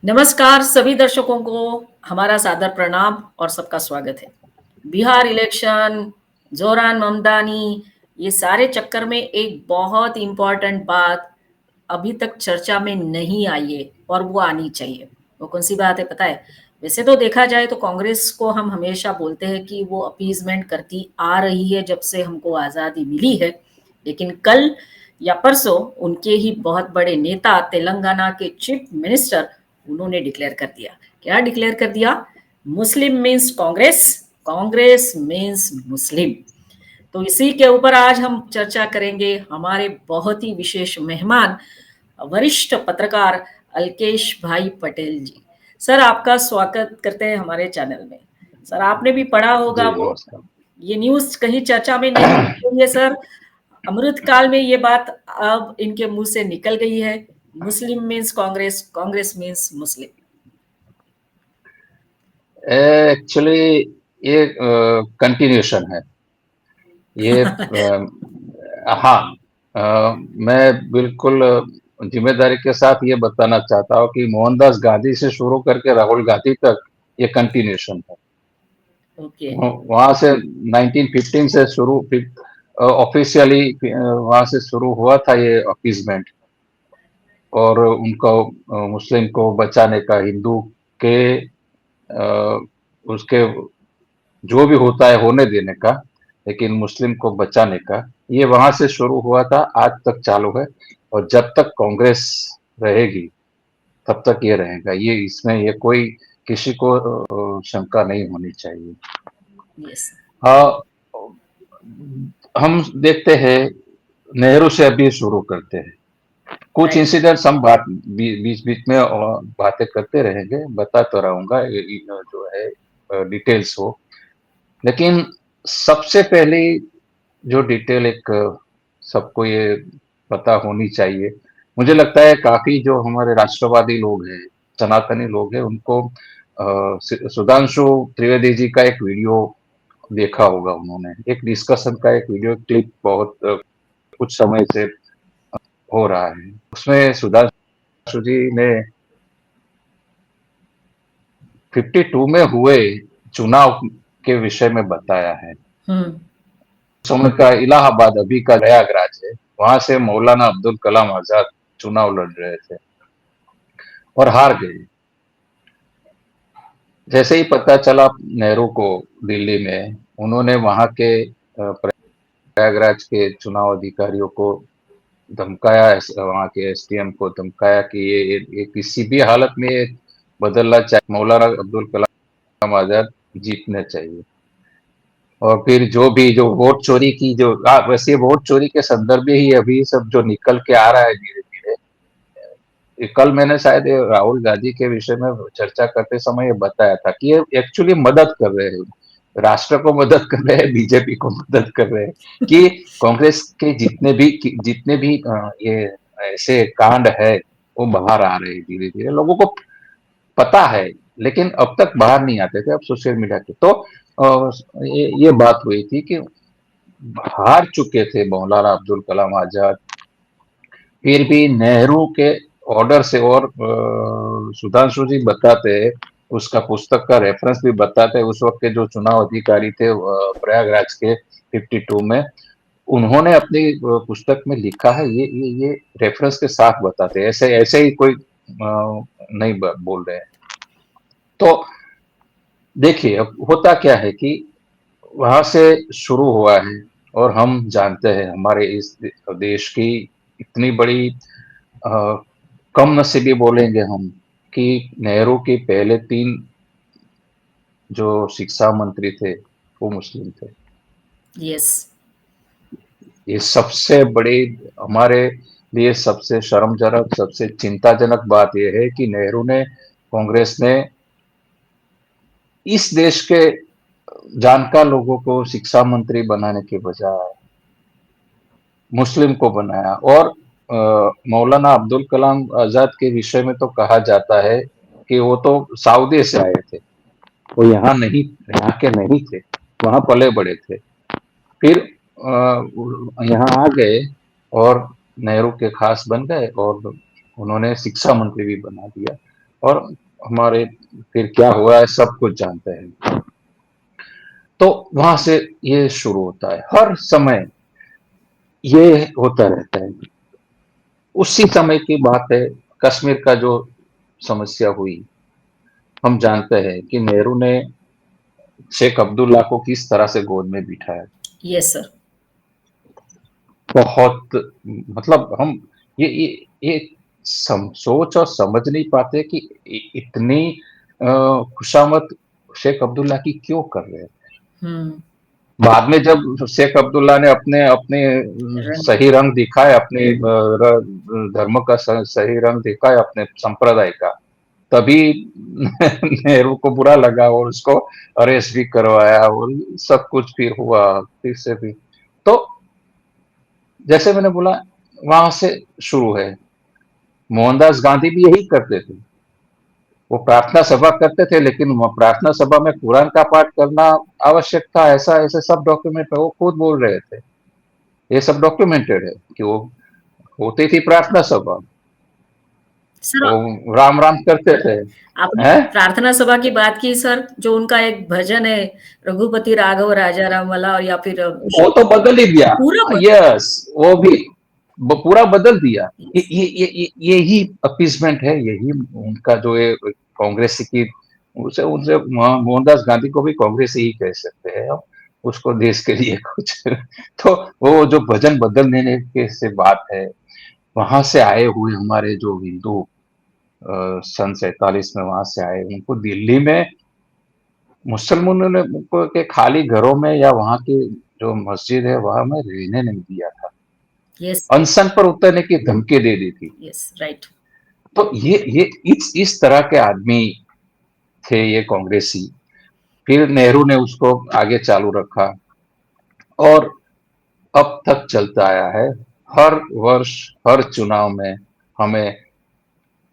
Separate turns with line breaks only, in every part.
नमस्कार सभी दर्शकों को हमारा सादर प्रणाम और सबका स्वागत है। बिहार इलेक्शन, जोरान ममदानी, ये सारे चक्कर में एक बहुत इम्पोर्टेंट बात अभी तक चर्चा में नहीं आई है और वो आनी चाहिए। वो कौन-सी बात है पता है? वैसे तो देखा जाए तो कांग्रेस को हम हमेशा बोलते हैं कि वो अपीज़मेंट करती आ रही है जब से हमको आज़ादी मिली है। लेकिन कल या परसों उनके ही बहुत बड़े नेता तेलंगाना के चीफ मिनिस्टर उन्होंने डिक्लेयर कर दिया। क्या डिक्लेयर कर दिया? मुस्लिम मीन्स कांग्रेस, कांग्रेस मीन्स मुस्लिम। तो इसी के ऊपर आज हम चर्चा करेंगे। हमारे बहुत ही विशेष मेहमान वरिष्ठ पत्रकार अल्केश भाई पटेल जी। सर आपका स्वागत करते हैं हमारे चैनल में। सर आपने भी पढ़ा होगा
जी,
वो
नमस्कार।
ये न्यूज़ कहीं चर्चा में नहीं हुई है सर। अमृत काल में ये बात अब इनके मुंह से निकल गई है। मुस्लिम मीन्स कांग्रेस, कांग्रेस मीन्स मुस्लिम।
एक्चुअली ये कंटिन्यूशन है। ये हाँ, मैं बिल्कुल ज़िम्मेदारी के साथ ये बताना चाहता हूँ कि मोहनदास गांधी से शुरू करके राहुल गांधी तक ये कंटिन्यूशन है।
ओके।
वहाँ से 1915 से शुरू ऑफिशियली वहाँ से शुरू हुआ था ये अपीजमेंट और उनको मुस्लिम को बचाने का हिंदू के उसके जो भी होता है होने देने का, लेकिन मुस्लिम को बचाने का, ये वहाँ से शुरू हुआ था, आज तक चालू है और जब तक कांग्रेस रहेगी, तब तक ये रहेगा। ये इसमें ये कोई किसी को शंका नहीं होनी चाहिए।
यस।
हाँ, हम देखते हैं नेहरू से अभी शुरू करते हैं। कुछ
राइट।
इंसिडेंट्स हम बात बीच-बीच में बातें करते रहेंगे, बताता रहूँगा जो है डिटेल्स हो। लेकिन सबसे पहली जो डिटेल एक सबको ये पता होनी चाहिए। मुझे लगता है काफ़ी जो हमारे राष्ट्रवादी लोग हैं, सनातनी लोग हैं, उनको सुधांशु त्रिवेदी जी का एक वीडियो देखा होगा उन्होंने। एक डिस्कशन का एक वीडियो क्लिप बहुत कुछ समय से हो रहा है। उसमें सुधांशु जी ने 52 में हुए चुनाव के विषय में बताया है।
हम्म।
समय का इलाहाबाद अभी का प्रयागराज है, वहां से मौलाना अब्दुल कलाम आजाद चुनाव लड़ रहे थे और हार गए। जैसे ही पता चला नेहरू को दिल्ली में, उन्होंने वहां के प्रयागराज के चुनाव अधिकारियों को धमकाया, वहां के एसडीएम को धमकाया कि ये किसी भी हालत में ये बदलना चाहिए, मौलाना अब्दुल कलाम आजाद जीतने चाहिए। और फिर जो वोट चोरी की जो वैसे वोट चोरी के संदर्भ में ही अभी सब जो निकल के आ रहा है धीरे धीरे। कल मैंने शायद ये राहुल गांधी के विषय में चर्चा करते समय ये बताया था कि ये एक्चुअली मदद कर रहे हैं, राष्ट्र को मदद कर रहे हैं, बीजेपी को मदद कर रहे हैं कि कांग्रेस के जितने भी ये ऐसे कांड है वो बाहर आ रहे हैं धीरे धीरे। लोगों को पता है, लेकिन अब तक बाहर नहीं आते थे, अब सोशल मीडिया के तो ये बात हुई थी कि हार चुके थे मौलाना अब्दुल कलाम आजाद, फिर भी नेहरू के ऑर्डर से। और सुधांशु जी बताते हैं, उसका पुस्तक का रेफरेंस भी बताते हैं, उस वक्त के जो चुनाव अधिकारी थे प्रयागराज के 52 में, उन्होंने अपनी पुस्तक में लिखा है, ये रेफरेंस के साथ बताते हैं, ऐसे ऐसे ही कोई नहीं बोल रहे हैं। तो देखिए अब होता क्या है कि वहां से शुरू हुआ है और हम जानते हैं हमारे इस देश की इतनी बड़ी कम नसीबी बोलेंगे हम कि नेहरू के पहले 3 जो शिक्षा मंत्री थे वो मुस्लिम थे।
यस।
ये सबसे बड़ी हमारे लिए सबसे शर्मजनक, सबसे चिंताजनक बात यह है कि नेहरू ने, कांग्रेस ने इस देश के जानकार लोगों को शिक्षा मंत्री बनाने के बजाय मुस्लिम को बनाया। और मौलाना अब्दुल कलाम आजाद के विषय में तो कहा जाता है कि वो तो सऊदी से आए थे, वो यहाँ के नहीं थे, वहां पले बड़े थे। फिर यहाँ आ गए और नेहरू के खास बन गए और उन्होंने शिक्षा मंत्री भी बना दिया। और हमारे फिर क्या हुआ है सब कुछ जानते हैं। तो वहां से ये शुरू होता है, हर समय ये होता रहता है। उसी समय की बात है, कश्मीर का जो समस्या हुई, हम जानते हैं कि नेहरू ने शेख अब्दुल्ला को किस तरह से गोद में बिठाया।
Yes sir.
बहुत, मतलब हम ये सोच और समझ नहीं पाते कि इतनी खुशामद शेख अब्दुल्ला की क्यों कर रहे हैं।
हम्म।
बाद में जब शेख अब्दुल्ला ने अपने अपने
रन।
सही रंग दिखाए, अपने धर्म का सही रंग दिखाए, अपने संप्रदाय का, तभी नेहरू को बुरा लगा और उसको अरेस्ट भी करवाया और सब कुछ फिर हुआ फिर से भी। तो जैसे मैंने बोला, वहां से शुरू है। मोहनदास गांधी भी यही करते थे। वो प्रार्थना सभा करते थे, लेकिन वो प्रार्थना सभा में कुरान का पाठ करना आवश्यक था, ऐसा ऐसे सब डॉक्यूमेंट में वो खुद बोल रहे थे। ये सब डॉक्यूमेंटेड है कि वो होती थी प्रार्थना सभा,
सर,
वो राम राम करते थे।
आपने
हैं?
प्रार्थना सभा की बात की सर, जो उनका एक भजन है, रघुपति राघव राजा राम वाला, या फिर
वो तो बदल ही दिया।
पूरा
यस, वो भी पूरा बदल दिया।
यस।
यही अपीसमेंट है, यही उनका जो है कांग्रेस की। उसे उनसे मोहनदास गांधी को भी कांग्रेस ही कह सकते हैं हम, उसको देश के लिए कुछ तो वो जो भजन बदल देने के से बात है, वहां से आए हुए हमारे जो हिंदू सन 47 में वहां से आए, उनको दिल्ली में मुसलमानों ने उनको के खाली घरों में या वहां की जो मस्जिद है वहां में रहने नहीं दिया था,
यस।
अनशन पर उतरने की धमकी दे दी थी।
Yes right.
तो ये इस तरह के आदमी थे ये कांग्रेसी। फिर नेहरू ने उसको आगे चालू रखा और अब तक चलता आया है। हर वर्ष, हर चुनाव में हमें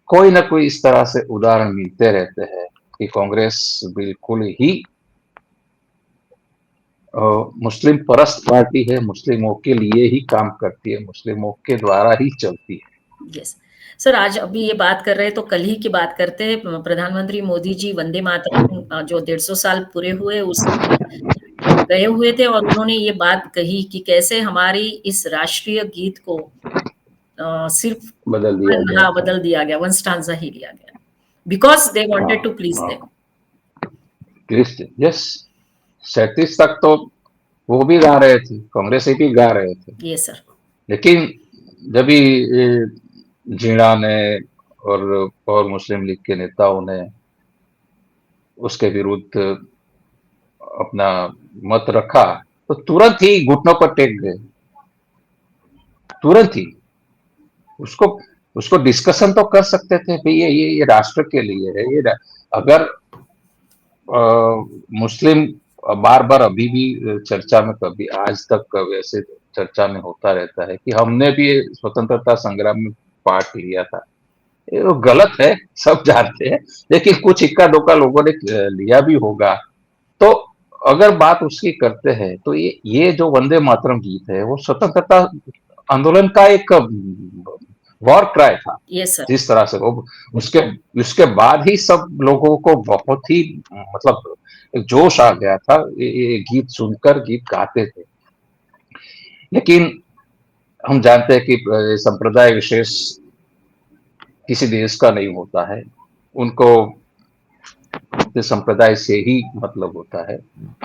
कोई ना कोई इस तरह से उदाहरण मिलते रहते हैं कि कांग्रेस बिल्कुल ही मुस्लिम परस्त पार्टी है, मुस्लिमों के लिए ही काम करती है, मुस्लिमों के द्वारा ही चलती है।
यस सर, आज अभी ये बात कर रहे हैं तो कल ही की बात करते हैं। प्रधानमंत्री मोदी जी वंदे मातरम जो 150 साल पूरे हुए उसमें गए हुए थे, और उन्होंने ये बात कही कि कैसे हमारी इस राष्ट्रीय गीत को सिर्फ
बदल दिया गया
हाँ
था।
बदल दिया गया, वन स्टांजा ही लिया गया, बिकॉज दे
हाँ,
वांटेड टू प्लीज
हाँ,
देम।
Christian, yes. 37 तक तो वो भी गा रहे थे, कांग्रेसी भी गा रहे थे।
ये सर।
लेकिन जब भी जीणा ने और मुस्लिम लीग के नेताओं ने उसके विरुद्ध अपना मत रखा, तो तुरंत ही घुटनों पर टेक गए, तुरंत ही। उसको उसको डिस्कशन तो कर सकते थे भाई, ये राष्ट्र के लिए है, अगर मुस्लिम बार बार अभी भी चर्चा में, कभी आज तक वैसे चर्चा में होता रहता है कि हमने भी स्वतंत्रता संग्राम में पार्ट लिया था। ये तो गलत है, सब जानते हैं, लेकिन कुछ इक्का दुक्का लोगों ने लिया भी होगा। तो अगर बात उसकी करते हैं तो ये जो वंदे मातरम गीत है वो स्वतंत्रता आंदोलन का एक वॉर क्राई था।
ये सर।
जिस तरह से वो उसके उसके बाद ही सब लोगों को बहुत ही, मतलब एक जोश आ गया था, ये गीत सुनकर, गीत गाते थे। लेकिन हम जानते हैं कि संप्रदाय विशेष किसी देश का नहीं होता है, उनको अपने संप्रदाय से ही मतलब होता है।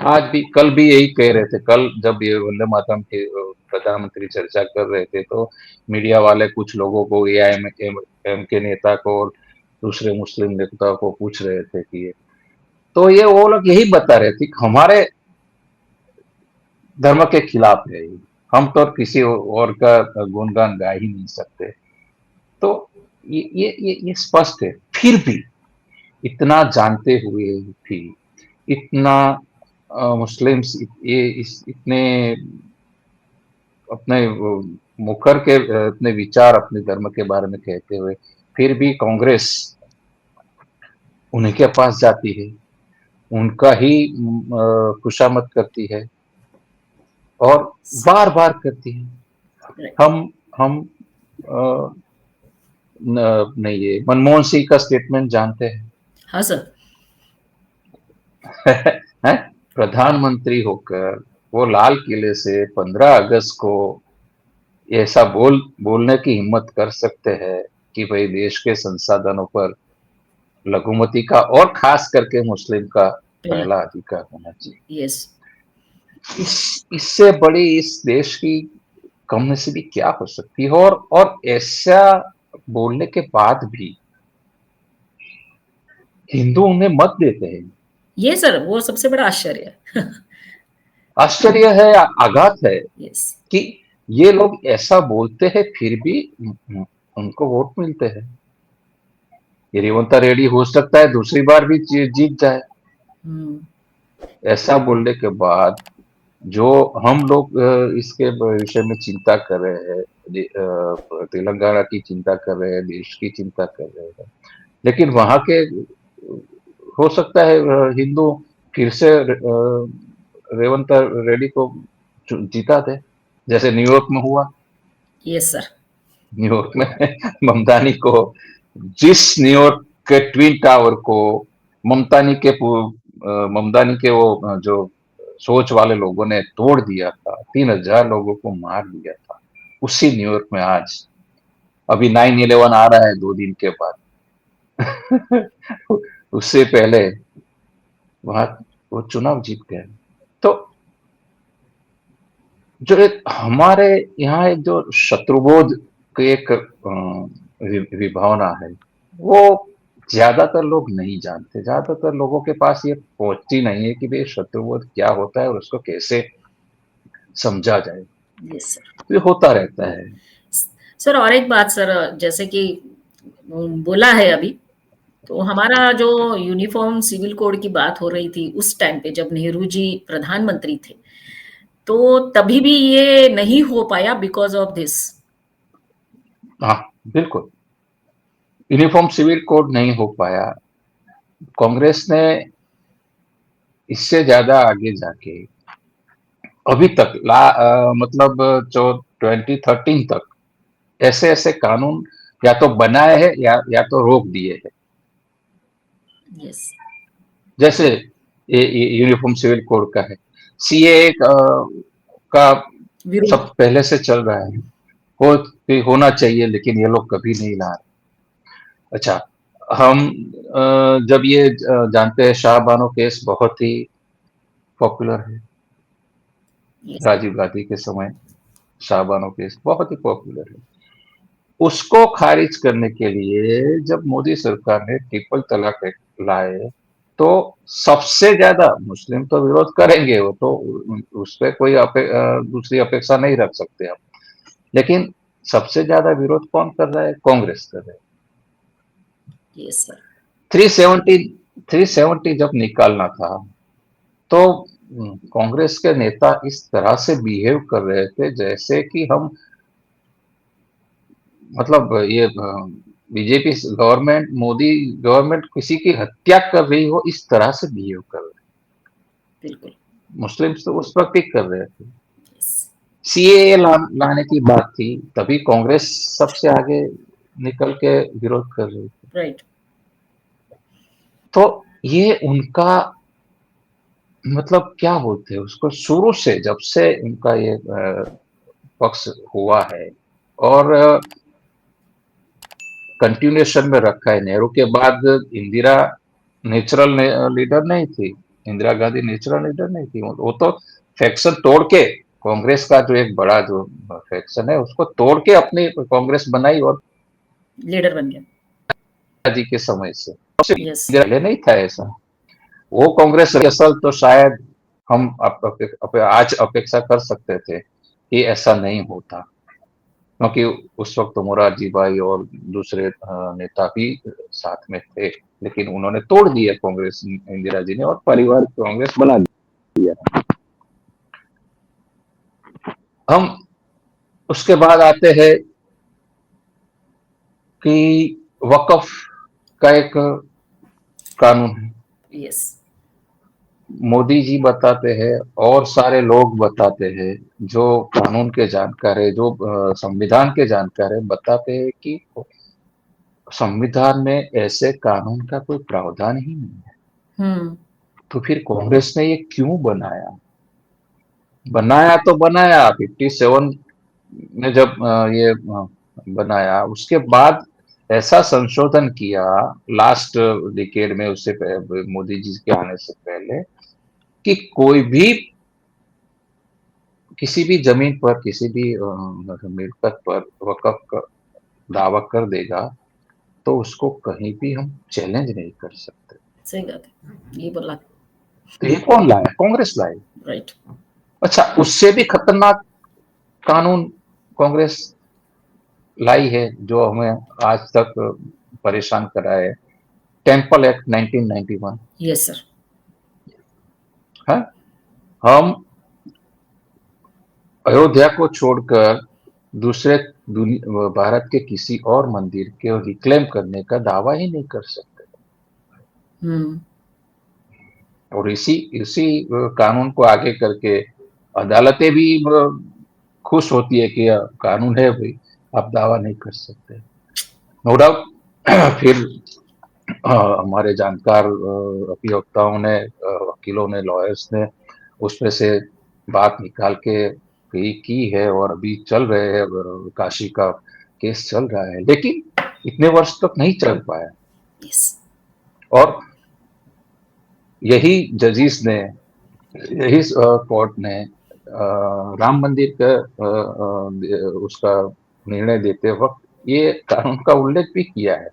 आज भी, कल भी यही कह रहे थे, कल जब ये वंदे मातरम के प्रधानमंत्री चर्चा कर रहे थे तो मीडिया वाले कुछ लोगों को, एआईएम के नेता को और दूसरे मुस्लिम नेता को पूछ रहे थे कि ये, तो ये वो लोग यही बता रहे थे कि हमारे धर्म के खिलाफ है ये, हम तो किसी और का गुणगान गा ही नहीं सकते। तो ये स्पष्ट है। फिर भी इतना जानते हुए भी, इतना मुस्लिम्स इतने अपने मुखर के अपने विचार अपने धर्म के बारे में कहते हुए, फिर भी कांग्रेस उन्हीं के पास जाती है, उनका ही खुशामद करती है और बार बार करती है।
राइट।
हम नहीं, ये मनमोहन सिंह का स्टेटमेंट जानते हैं?
हाँ सर।
हैं? प्रधानमंत्री होकर वो लाल किले से 15 अगस्त को ऐसा बोलने की हिम्मत कर सकते हैं कि भाई देश के संसाधनों पर लघुमती का और खास करके मुस्लिम का
पहला।
पहला अधिकार होना चाहिए।
यस।
इससे बड़ी इस देश की कमनसीबी क्या हो सकती है? और ऐसा बोलने के बाद भी हिंदू उन्हें मत देते हैं।
ये सर वो सबसे बड़ा आश्चर्य है।
आश्चर्य है, आघात है
यस।
कि ये लोग ऐसा बोलते हैं फिर भी उनको वोट मिलते हैं। ये रेवंता रेड्डी हो सकता है दूसरी बार भी जीत जाए।
हम्म।
ऐसा बोलने के बाद जो हम लोग इसके विषय में चिंता कर रहे हैं, तेलंगाना की चिंता कर रहे हैं, देश की चिंता कर रहे हैं, लेकिन वहां के हो सकता है हिंदू फिर से रेवंत रेड्डी को जीता दे, जैसे न्यूयॉर्क में हुआ।
Yes sir.
न्यूयॉर्क में ममतानी को, जिस न्यूयॉर्क के ट्विन टावर को ममतानी के वो जो सोच वाले लोगों ने तोड़ दिया था, 3,000 लोगों को मार दिया था, उसी न्यूयॉर्क में आज अभी 9/11 आ रहा है 2 दिन के बाद। उससे पहले वहां वो चुनाव जीत गए। तो जो एक हमारे यहाँ एक जो शत्रुबोध की एक विभावना है, वो ज्यादातर लोग नहीं जानते। ज्यादातर लोगों के पास ये पहुंचती नहीं है कि भाई शत्रुबोध क्या होता है और उसको कैसे समझा जाए।
Yes sir.
तो ये होता रहता है।
सर और एक बात सर, जैसे कि बोला है अभी, तो हमारा जो यूनिफॉर्म सिविल कोड की बात हो रही थी उस टाइम पे जब नेहरू जी प्रधानमंत्री थे, तो तभी भी ये नहीं हो पाया बिकॉज ऑफ दिस।
हाँ, बिल्कुल। यूनिफॉर्म सिविल कोड नहीं हो पाया। कांग्रेस ने इससे ज्यादा आगे जाके अभी तक मतलब जो 2013 तक ऐसे ऐसे कानून या तो बनाए हैं या तो रोक दिए हैं।
यस।
जैसे ये यूनिफॉर्म सिविल कोड का है, सीए का
विरोध।
सब पहले से चल रहा है, हो होना चाहिए, लेकिन ये लोग कभी नहीं ला रहे। अच्छा, हम जब ये जानते हैं शाहबानो केस बहुत ही पॉपुलर है।
यस।
राजीव गांधी के समय शाहबानो केस बहुत ही पॉपुलर है। उसको खारिज करने के लिए जब मोदी सरकार ने ट्रिपल तलाक एक्ट लाए, तो सबसे ज्यादा मुस्लिम तो विरोध करेंगे, वो तो उस पर कोई दूसरी अपेक्षा नहीं रख सकते हम। लेकिन सबसे ज्यादा विरोध कौन कर रहा है? कांग्रेस कर रहा है।
Yes sir.
370 370 जब निकालना था, तो कांग्रेस के नेता इस तरह से बिहेव कर रहे थे जैसे कि हम, मतलब ये बीजेपी गवर्नमेंट, मोदी गवर्नमेंट किसी की हत्या कर रही हो, इस तरह से बिहेव कर रहे
बिल्कुल।
हैं। मुस्लिम्स तो उस वक्त ही कर रहे थे।
यस।
सीएए लाने की बात थी, तभी कांग्रेस सबसे आगे निकल के विरोध कर रही थी।
राइट।
तो ये उनका, मतलब क्या बोलते हैं उसको, शुरू से जब से उनका ये पक्ष हुआ है और कंटिन्यूएशन में रखा है। नेहरू के बाद इंदिरा नेचुरल लीडर नहीं थी, इंदिरा गांधी नेचुरल लीडर नहीं थी। वो तो फैक्शन तोड़ के, कांग्रेस का जो एक बड़ा जो फैक्शन है उसको तोड़ के अपनी कांग्रेस बनाई, और
लीडर बन गया।
जी के समय से
यस।
पहले नहीं था ऐसा। वो कांग्रेस असल तो शायद हम आज अपेक्षा कर सकते थे कि ऐसा नहीं होता, क्योंकि उस वक्त तो मोरारजी भाई और दूसरे नेता भी साथ में थे। लेकिन उन्होंने तोड़ दिया कांग्रेस, इंदिरा जी ने, और परिवार कांग्रेस बना दिया। हम उसके बाद आते हैं कि वक्फ का एक कानून है।
यस।
मोदी जी बताते हैं और सारे लोग बताते हैं, जो कानून के जानकार है, जो संविधान के जानकार है, बताते हैं कि संविधान में ऐसे कानून का कोई प्रावधान ही नहीं है।
हम्म।
तो फिर कांग्रेस ने ये क्यों बनाया? बनाया तो बनाया 57 में जब ये बनाया, उसके बाद ऐसा संशोधन किया लास्ट डिकेड में, उससे मोदी जी के आने से पहले, कि कोई भी किसी भी जमीन पर, किसी भी मिल्कियत पर वक़्फ़ का दावा कर देगा, तो उसको कहीं भी हम चैलेंज नहीं कर सकते।
सही बात है, ये बोला।
तो ये कौन लाया? कांग्रेस लाई।
राइट।
अच्छा, उससे भी खतरनाक कानून कांग्रेस लाई है, जो हमें आज तक परेशान कर रहा है, टेम्पल एक्ट 1991।
Yes sir.
हाँ, हम अयोध्या को छोड़कर दूसरे भारत के किसी और मंदिर के रिक्लेम करने का दावा ही नहीं कर सकते।
हम्म।
और इसी इसी कानून को आगे करके अदालतें भी खुश होती है कि कानून है भाई, आप दावा नहीं कर सकते। No doubt. फिर हमारे जानकार अभियोक्ताओं ने, वकीलों ने, लॉयर्स ने उसमें से बात निकाल के की है, और अभी चल रहे हैं, काशी का केस चल रहा है, लेकिन इतने वर्ष तक नहीं चल पाया।
यस।
और यही जजिस ने, यही कोर्ट ने राम मंदिर का उसका निर्णय देते वक्त ये कानून का उल्लेख भी किया है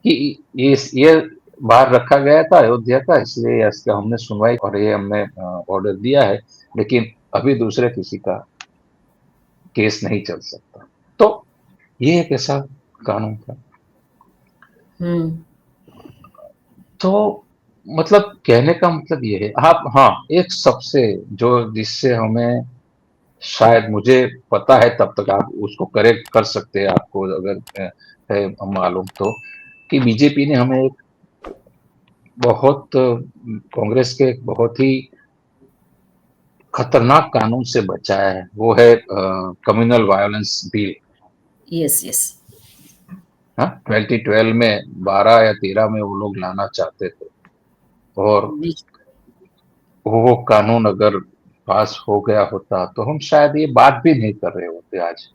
कि ये बाहर रखा गया था अयोध्या का, इसलिए इसका हमने सुनवाई और ये हमने ऑर्डर दिया है, लेकिन अभी दूसरे किसी का केस नहीं चल सकता। तो ये एक ऐसा कानून था।
हम्म।
तो मतलब कहने का मतलब ये है। आप, हाँ, एक सबसे जो जिससे हमें, शायद मुझे पता है, तब तक आप उसको करेक्ट कर सकते हैं, आपको अगर है मालूम तो, कि बीजेपी ने हमें एक बहुत कांग्रेस के एक बहुत ही खतरनाक कानून से बचाया है, वो है communal violence bill.
Yes yes.
हाँ, 2012 में 12 या 13 में वो लोग लाना चाहते थे, और
बीच।
वो कानून अगर पास हो गया होता तो हम शायद ये बात भी नहीं कर रहे होते आज।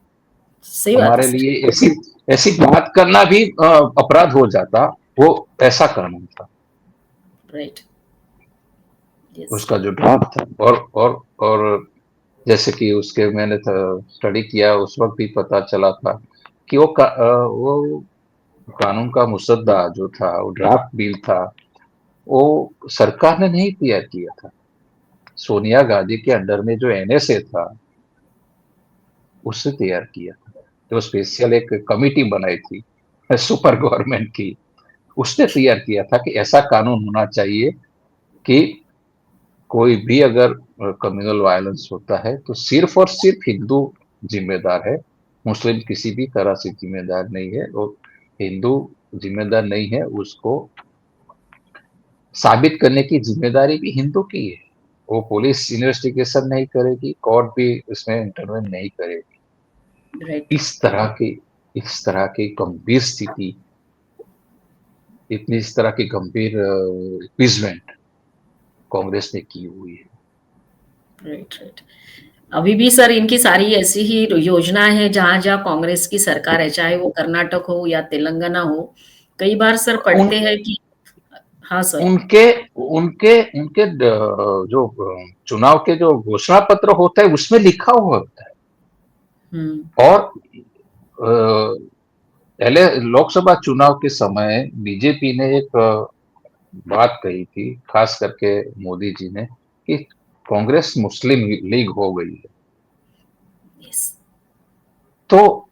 सही बात है
हमारे
सर।
लिए ऐसी ऐसी बात करना भी अपराध हो जाता। वो ऐसा कानून था,
राइट। यस।
उसका जो ड्राफ्ट था। और जैसे कि उसके मैंने स्टडी किया, उस वक्त भी पता चला था कि वो कानून का मुसद्दा जो था, वो ड्राफ्ट बिल था, वो सरकार ने नहीं तैयार किया था। सोनिया गांधी के अंडर में जो एनएसए था, उससे तैयार किया था। जो स्पेशल एक कमिटी बनाई थी सुपर गवर्नमेंट की, उसने तैयार किया था कि ऐसा कानून होना चाहिए कि कोई भी अगर कम्युनल वायलेंस होता है तो सिर्फ और सिर्फ हिंदू जिम्मेदार है, मुस्लिम किसी भी तरह से जिम्मेदार नहीं है। और हिंदू जिम्मेदार नहीं है, उसको साबित करने की जिम्मेदारी भी हिंदू की है। वो पुलिस इन्वेस्टिगेशन नहीं करेगी, कोर्ट भी इसमें इंटरवेन नहीं करेगी।
राइट।
इस तरह की इस तरह की गंभीर स्थिति, इस तरह की गंभीर इम्पीचमेंट कांग्रेस ने की हुई है।
राइट। राइट। अभी भी सर इनकी सारी ऐसी ही योजनाएं हैं, जहां जहां कांग्रेस की सरकार है, चाहे वो कर्नाटक हो या तेलंगाना हो। कई बार सर
उन
पढ़ते हैं कि। हाँ सर।
उनके उनके उनके जो चुनाव के जो घोषणा पत्र होता है, उसमें लिखा हुआ होता है।
हम्म।
और पहले लोकसभा चुनाव के समय बीजेपी ने एक बात कही थी, खास करके मोदी जी ने, कि कांग्रेस मुस्लिम लीग हो गई है।
यस।
तो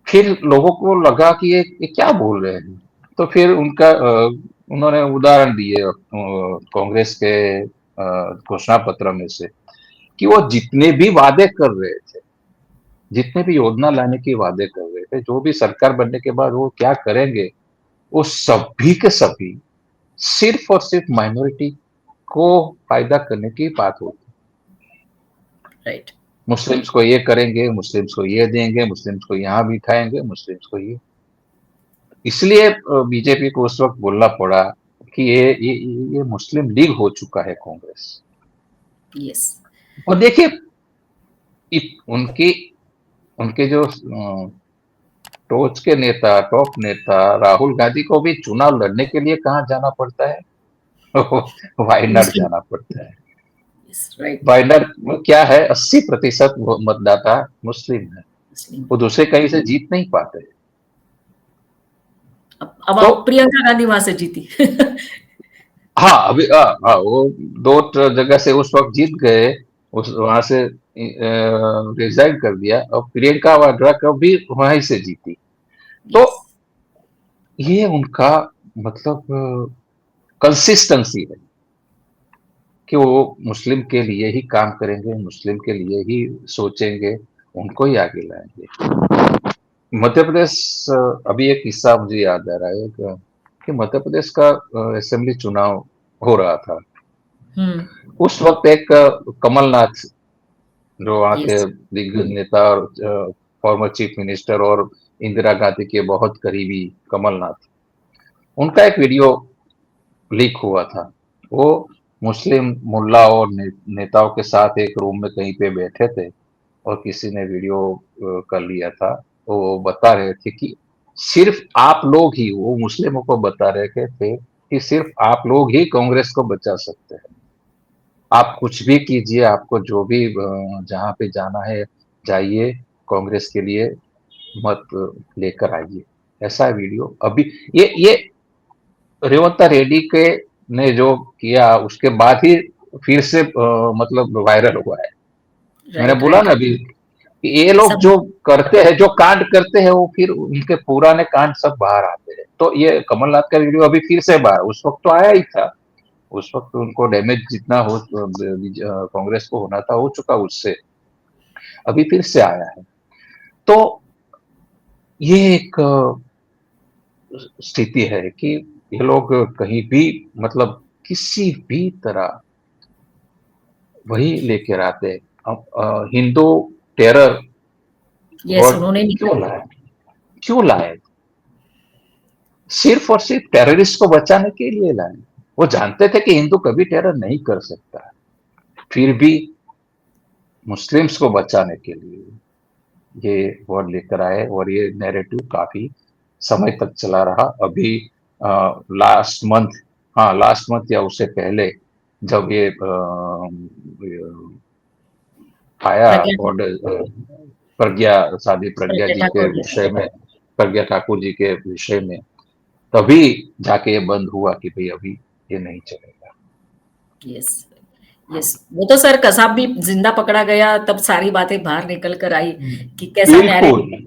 फिर लोगों को लगा कि ये क्या बोल रहे हैं। तो फिर उन्होंने उदाहरण दिए कांग्रेस के घोषणा पत्र में से, कि वो जितने भी वादे कर रहे थे, जितने भी योजना लाने के वादे कर रहे थे, जो भी सरकार बनने के बाद वो क्या करेंगे, वो सभी के सभी सिर्फ और सिर्फ माइनॉरिटी को फायदा करने की बात होती।
राइट।
मुस्लिम्स को ये करेंगे, मुस्लिम्स को ये देंगे, मुस्लिम्स को यहाँ बिठाएंगे, मुस्लिम्स को ये। इसलिए बीजेपी को उस वक्त बोलना पड़ा कि ये मुस्लिम लीग हो चुका है कांग्रेस।
यस।
और देखिए, उनकी उनके जो टोच के नेता, टॉप नेता राहुल गांधी को भी चुनाव लड़ने के लिए कहाँ जाना पड़ता है? वायनाड
मुस्लिम।
जाना पड़ता है।
Yes, right.
वायनाड में क्या है, 80% मतदाता मुस्लिम है।
मुस्लिम।
वो दूसरे कहीं से जीत नहीं पाते। तो
अब प्रियंका गांधी वहां से जीती।
हाँ, अभी हाँ, वो दो जगह से उस वक्त जीत गए, उस वहां से रिजाइन कर दिया। और प्रियंका वाड्रा कभी वहीं से जीती। तो
यस।
ये उनका मतलब कंसिस्टेंसी है कि वो मुस्लिम के लिए ही काम करेंगे, मुस्लिम के लिए ही सोचेंगे, उनको ही आगे लाएंगे। मध्य प्रदेश, अभी एक किस्सा मुझे याद आ रहा है कि मध्य प्रदेश का असेंबली चुनाव हो रहा था।
हम्म।
उस वक्त एक कमलनाथ, जो वहाँ के
यस।
दिग्गज नेता और फॉर्मर चीफ मिनिस्टर और इंदिरा गांधी के बहुत करीबी कमलनाथ, उनका एक वीडियो लीक हुआ था। वो मुस्लिम मुल्ला और नेताओं के साथ एक रूम में कहीं पे बैठे थे, और किसी ने वीडियो कर लिया था। तो वो बता रहे थे कि सिर्फ आप लोग ही, वो मुस्लिमों को बता रहे थे कि सिर्फ आप लोग ही कांग्रेस को बचा सकते हैं। आप कुछ भी कीजिए, आपको जो भी जहां पे जाना है जाइए, कांग्रेस के लिए मत लेकर आइए। ऐसा वीडियो अभी ये रेवंत रेड्डी के ने जो किया, उसके बाद ही फिर से मतलब वायरल हुआ है। मैंने
राइट,
बोला
राइट।
ना अभी कि ये लोग
सब।
जो करते हैं, जो कांड करते हैं, वो फिर उनके पुराने कांड सब बाहर आते हैं। तो ये कमलनाथ का वीडियो अभी फिर से बाहर, उस वक्त तो आया ही था। उस वक्त उनको डैमेज जितना हो कांग्रेस को होना था हो चुका उससे। अभी फिर से आया है। तो ये एक स्थिति है कि ये लोग कहीं भी मतलब किसी भी तरह वही लेकर आते हैं। अब हिंदू टेरर
यस,
वर्ड
उन्होंने
क्यों
निकाला।
लाए? क्यों लाए? सिर्फ और सिर्फ टेररिस्ट को बचाने के लिए लाए। वो जानते थे कि हिंदू कभी टेरर नहीं कर सकता, फिर भी मुस्लिम्स को बचाने के लिए ये वर्ड लेकर आए। और ये नैरेटिव काफी समय तक चला रहा। अभी लास्ट मंथ, हाँ लास्ट मंथ या उससे पहले, जब ये आया
प्रज्ञा।
ऑर्डर प्रज्ञा, शादी प्रज्ञा
प्रज्ञा
जी के
ठाकुर। यस।
विषय में, प्रज्ञा ठाकुर जी के विषय में, तभी जाके ये बंद हुआ कि भाई अभी ये नहीं चलेगा।
यस। यस, वो तो सर कसाब भी जिंदा पकड़ा गया तब सारी बातें बाहर निकल कर आई कि कैसा
बिल्कुल।
नैरेटिव।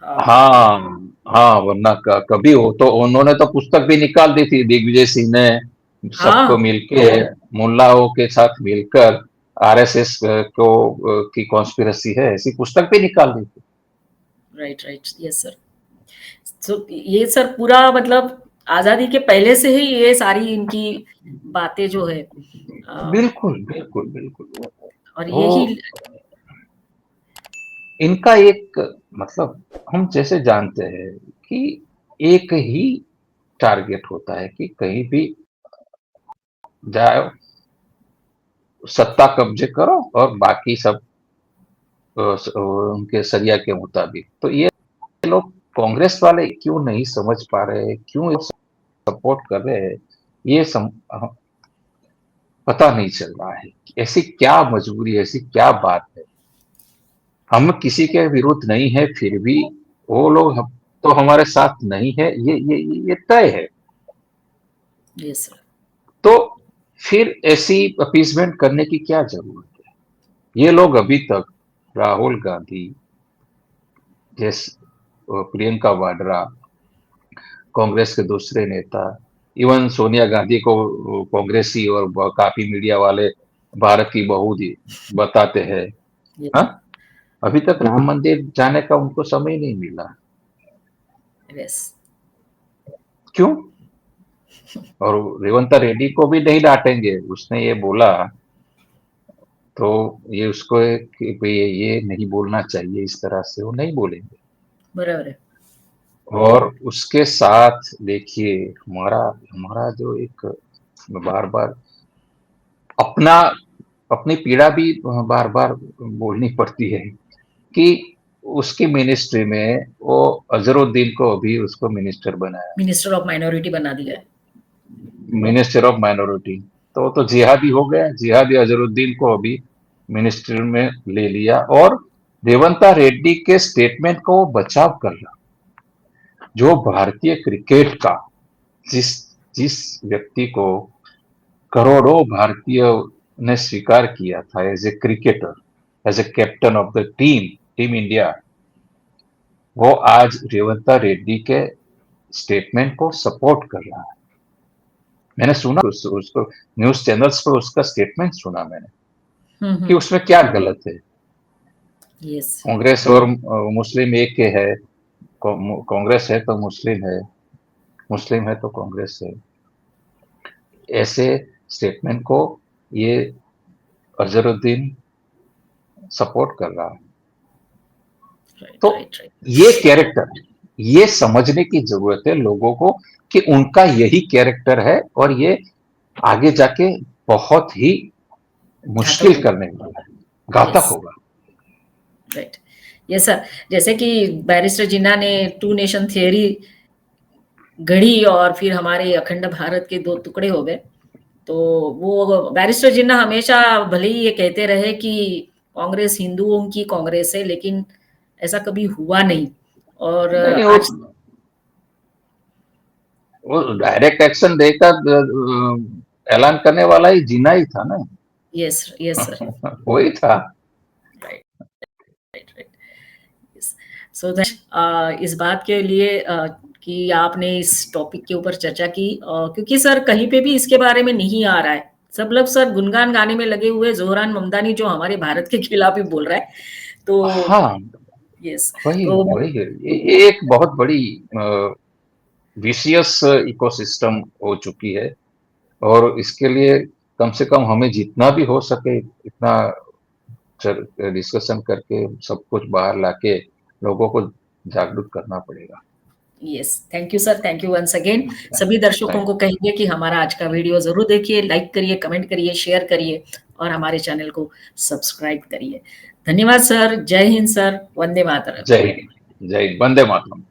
हाँ।
हाँ, हाँ, वरना कभी हो तो उन्होंने तो पुस्तक भी निकाल दी थी, दिग्विजय सिंह ने सबको
हाँ।
मिलके, मुल्लाओं के साथ मिलकर आरएसएस को की कॉन्स्पिरेसी है, ऐसी पुस्तक भी निकाल दी थी।
Right, right. Yes sir. So ये सर पूरा मतलब आजादी के पहले से ही ये सारी इनकी बातें जो है,
बिल्कुल, बिल्कुल, बिल्कुल।
और
वो
यही।
इनका एक मतलब, हम जैसे जानते हैं कि एक ही टारगेट होता है कि कहीं भी जाओ, सत्ता कब्जे करो, और बाकी सब उनके सरिया के मुताबिक। तो ये लोग कांग्रेस वाले क्यों नहीं समझ पा रहे, क्यों सपोर्ट कर रहे हैं, ये पता नहीं चल रहा है। ऐसी क्या मजबूरी है, ऐसी क्या बात है? हम किसी के विरुद्ध नहीं है, फिर भी वो लोग तो हमारे साथ नहीं है, ये तय है।
Yes sir.
तो फिर ऐसी अपीसमेंट करने की क्या जरूरत है? ये लोग अभी तक राहुल गांधी, जैसे प्रियंका वाड्रा, कांग्रेस के दूसरे नेता, इवन सोनिया गांधी को कांग्रेसी और काफी मीडिया वाले भारत की बहू जी बताते हैं। हाँ,
यस।
अभी तक राम मंदिर जाने का उनको समय नहीं मिला।
यस।
क्यों? और रेवंत रेड्डी को भी नहीं डांटेंगे, उसने ये बोला। तो ये उसको कि भाई ये नहीं बोलना चाहिए, इस तरह से वो नहीं बोलेंगे।
बरोबर है।
और उसके साथ देखिए हमारा हमारा जो एक बार-बार अपना अपनी पीड़ा भी बार-बार बोलनी पड़ती है कि उसकी मिनिस्ट्री में वो अज़हरुद्दीन को अभी उसको मिनिस्टर बनाया,
मिनिस्टर ऑफ माइनॉरिटी बना दिया है।
Minister of minority. तो जिहादी हो गया, जिहादी अज़हरुद्दीन को अभी मिनिस्टर में ले लिया और रेवंता रेड्डी के स्टेटमेंट को वो बचाव कर रहा। जो भारतीय क्रिकेट का जिस जिस व्यक्ति को करोड़ों भारतीय ने स्वीकार किया था as a cricketer, as a captain of the team India, वो आज रेवंता रेड्डी के स्टेटमेंट को सपोर्ट कर रहा है। मैंने सुना उसको न्यूज चैनल्स पर उसका स्टेटमेंट सुना मैंने कि उसमें क्या गलत है।
यस।
कांग्रेस और मुस्लिम एक के है, कांग्रेस है तो मुस्लिम है, मुस्लिम है तो कांग्रेस है। ऐसे स्टेटमेंट को ये अजहरुद्दीन सपोर्ट कर रहा है। तो ये कैरेक्टर, ये समझने की जरूरत है लोगों को कि उनका यही कैरेक्टर है और ये आगे जाके बहुत ही मुश्किल करने वाला है, घातक होगा।
राइट। यस सर, जैसे कि बैरिस्टर जिन्ना ने टू नेशन थियरी गढ़ी और फिर हमारे अखंड भारत के दो टुकड़े हो गए, तो वो बैरिस्टर जिन्ना हमेशा भले ही ये कहते रहे कि कांग्रेस हिंदुओं की कांग्रेस है, लेकिन ऐसा कभी हुआ नहीं। और
नहीं,
आज
वो डायरेक्ट एक्शन देकर ऐलान करने वाला ही जिन्ना ही था ना।
Yes yes sir.
वही था।
Right right right. यस। सो इस बात के लिए कि आपने इस टॉपिक के ऊपर चर्चा की, क्योंकि सर कहीं पे भी इसके बारे में नहीं आ रहा है। सब लोग सर गुनगान गाने में लगे हुए, जोहरान ममदानी जो हमारे भारत के खिलाफ ही बोल रहा है, तो
हाँ,
यस।
वही
तो
वही है। ये एक बहुत बड़ी विशियस इकोसिस्टम हो चुकी है और इसके लिए कम से कम हमें जितना भी हो सके इतना डिस्कशन करके सब कुछ बाहर लाके लोगों को जागरूक करना पड़ेगा।
Yes, thank you sir, thank you once again. सभी दर्शकों
थैंक
को कहिए कि हमारा आज का वीडियो ज़रूर देखिए, लाइक करिए, कमेंट करिए, शेयर करिए और हमारे चैनल को सब्सक्राइब करिए। धन्यवाद सर, जय हिंद सर, वंदे मातरम।
जय हिंद, वंदे मातरम।